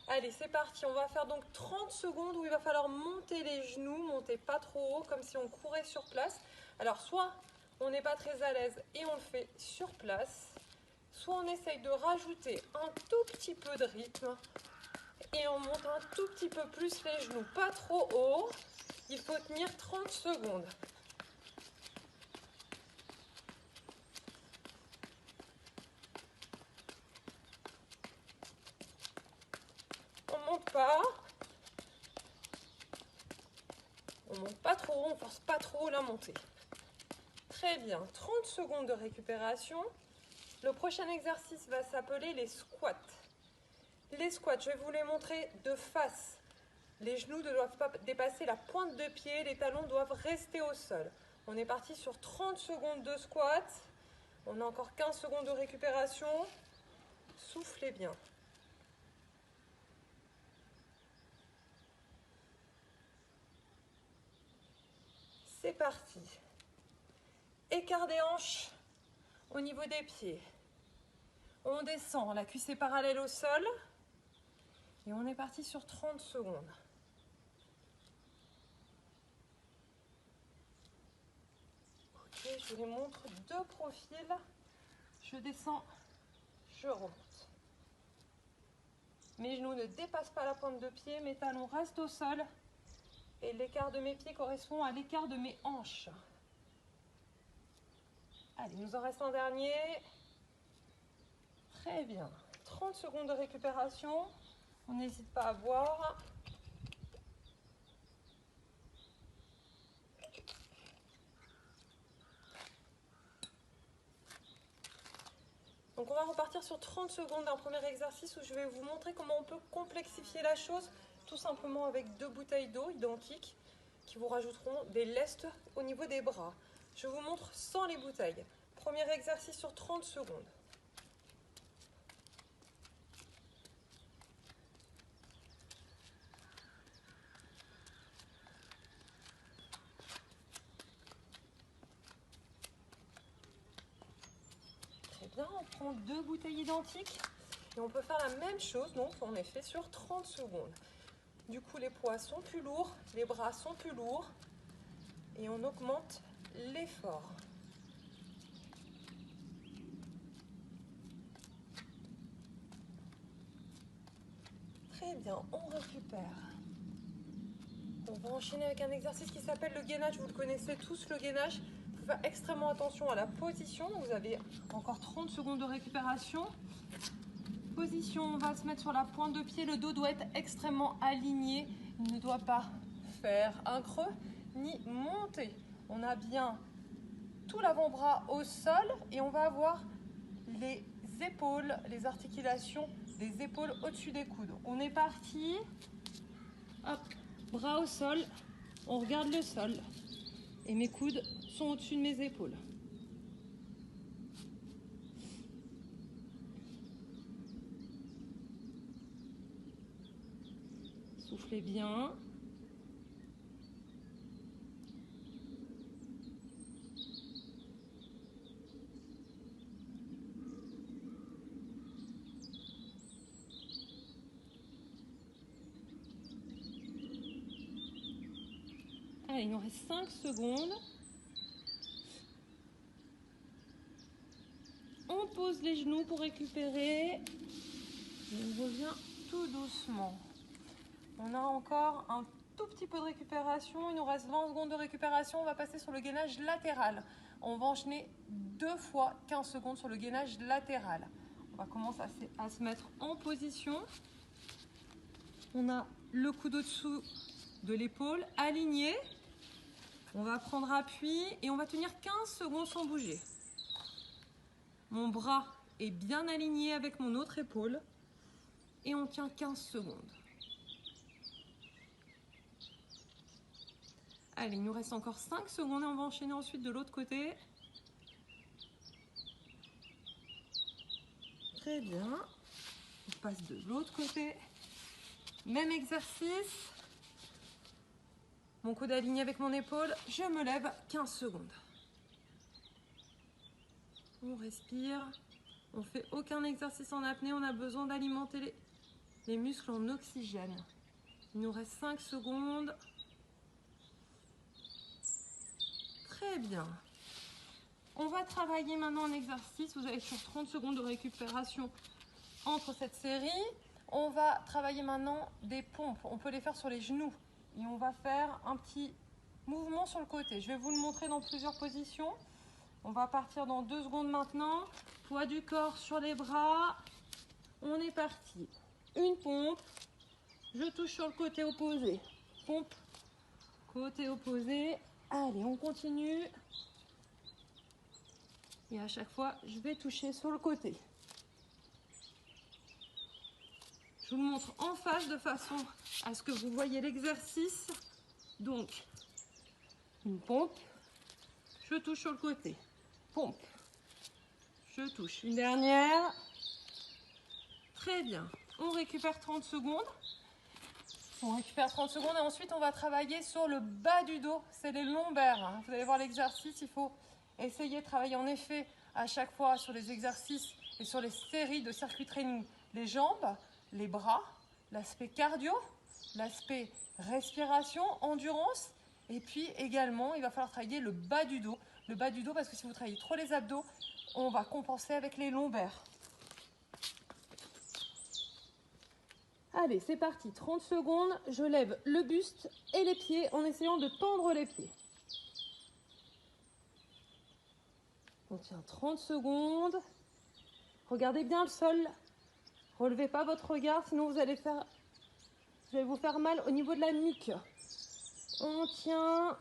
Allez, c'est parti. On va faire donc 30 secondes où il va falloir monter les genoux, monter pas trop haut, comme si on courait sur place. Alors, soit on n'est pas très à l'aise et on le fait sur place, soit on essaye de rajouter un tout petit peu de rythme et on monte un tout petit peu plus les genoux, pas trop haut. Il faut tenir 30 secondes. On monte pas. On monte pas trop haut, on force pas trop haut la montée. Très bien, 30 secondes de récupération. Le prochain exercice va s'appeler les squats. Les squats, je vais vous les montrer de face. Les genoux ne doivent pas dépasser la pointe de pied, les talons doivent rester au sol. On est parti sur 30 secondes de squat. On a encore 15 secondes de récupération. Soufflez bien. C'est parti. Écart des hanches au niveau des pieds. On descend, la cuisse est parallèle au sol. Et on est parti sur 30 secondes. Ok, je vous les montre deux profils. Je descends, je remonte. Mes genoux ne dépassent pas la pointe de pied, mes talons restent au sol. Et l'écart de mes pieds correspond à l'écart de mes hanches. Allez, il nous en reste un dernier. Très bien. 30 secondes de récupération. On n'hésite pas à boire. Donc on va repartir sur 30 secondes d'un premier exercice où je vais vous montrer comment on peut complexifier la chose, tout simplement avec deux bouteilles d'eau identiques qui vous rajouteront des lestes au niveau des bras. Je vous montre sans les bouteilles. Premier exercice sur 30 secondes. Très bien, on prend deux bouteilles identiques et on peut faire la même chose, donc en effet sur 30 secondes. Du coup, les poids sont plus lourds, les bras sont plus lourds et on augmente l'effort. Très bien, on récupère. On va enchaîner avec un exercice qui s'appelle le gainage. Vous le connaissez tous, le gainage. Il faut faire extrêmement attention à la position. Vous avez encore 30 secondes de récupération. Position, on va se mettre sur la pointe de pied. Le dos doit être extrêmement aligné. Il ne doit pas faire un creux ni monter. On a bien tout l'avant-bras au sol et on va avoir les épaules, les articulations des épaules au-dessus des coudes. On est parti. Hop, bras au sol. On regarde le sol. Et mes coudes sont au-dessus de mes épaules. Soufflez bien. Allez, il nous reste 5 secondes. On pose les genoux pour récupérer. Et on revient tout doucement. On a encore un tout petit peu de récupération. Il nous reste 20 secondes de récupération. On va passer sur le gainage latéral. On va enchaîner 2 fois 15 secondes sur le gainage latéral. On va commencer à se mettre en position. On a le coude au-dessous de l'épaule aligné. On va prendre appui et on va tenir 15 secondes sans bouger. Mon bras est bien aligné avec mon autre épaule et on tient 15 secondes. Allez, il nous reste encore 5 secondes et on va enchaîner ensuite de l'autre côté. Très bien. On passe de l'autre côté. Même exercice. Mon coude aligné avec mon épaule. Je me lève 15 secondes. On respire. On ne fait aucun exercice en apnée. On a besoin d'alimenter les muscles en oxygène. Il nous reste 5 secondes. Très bien. On va travailler maintenant un exercice. Vous avez sur 30 secondes de récupération entre cette série. On va travailler maintenant des pompes. On peut les faire sur les genoux. Et on va faire un petit mouvement sur le côté. Je vais vous le montrer dans plusieurs positions. On va partir dans 2 secondes maintenant. Poids du corps sur les bras. On est parti. Une pompe. Je touche sur le côté opposé. Pompe. Côté opposé. Allez, on continue. Et à chaque fois, je vais toucher sur le côté. Je vous le montre en face de façon à ce que vous voyez l'exercice. Donc, une pompe. Je touche sur le côté. Pompe. Je touche. Une dernière. Très bien. On récupère 30 secondes. On récupère 30 secondes et ensuite on va travailler sur le bas du dos. C'est les lombaires. Vous allez voir l'exercice. Il faut essayer de travailler en effet à chaque fois sur les exercices et sur les séries de circuit training. Les jambes, les bras, l'aspect cardio, l'aspect respiration, endurance. Et puis également, il va falloir travailler le bas du dos. Le bas du dos parce que si vous travaillez trop les abdos, on va compenser avec les lombaires. Allez, c'est parti. 30 secondes. Je lève le buste et les pieds en essayant de tendre les pieds. On tient 30 secondes. Regardez bien le sol. Relevez pas votre regard, sinon vous allez vous faire mal au niveau de la nuque. On tient.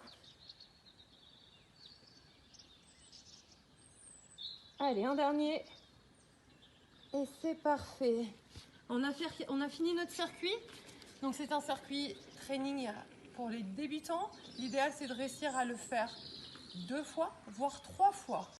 Allez, un dernier. Et c'est parfait. On a fini notre circuit. Donc c'est un circuit training pour les débutants. L'idéal c'est de réussir à le faire 2 fois, voire 3 fois.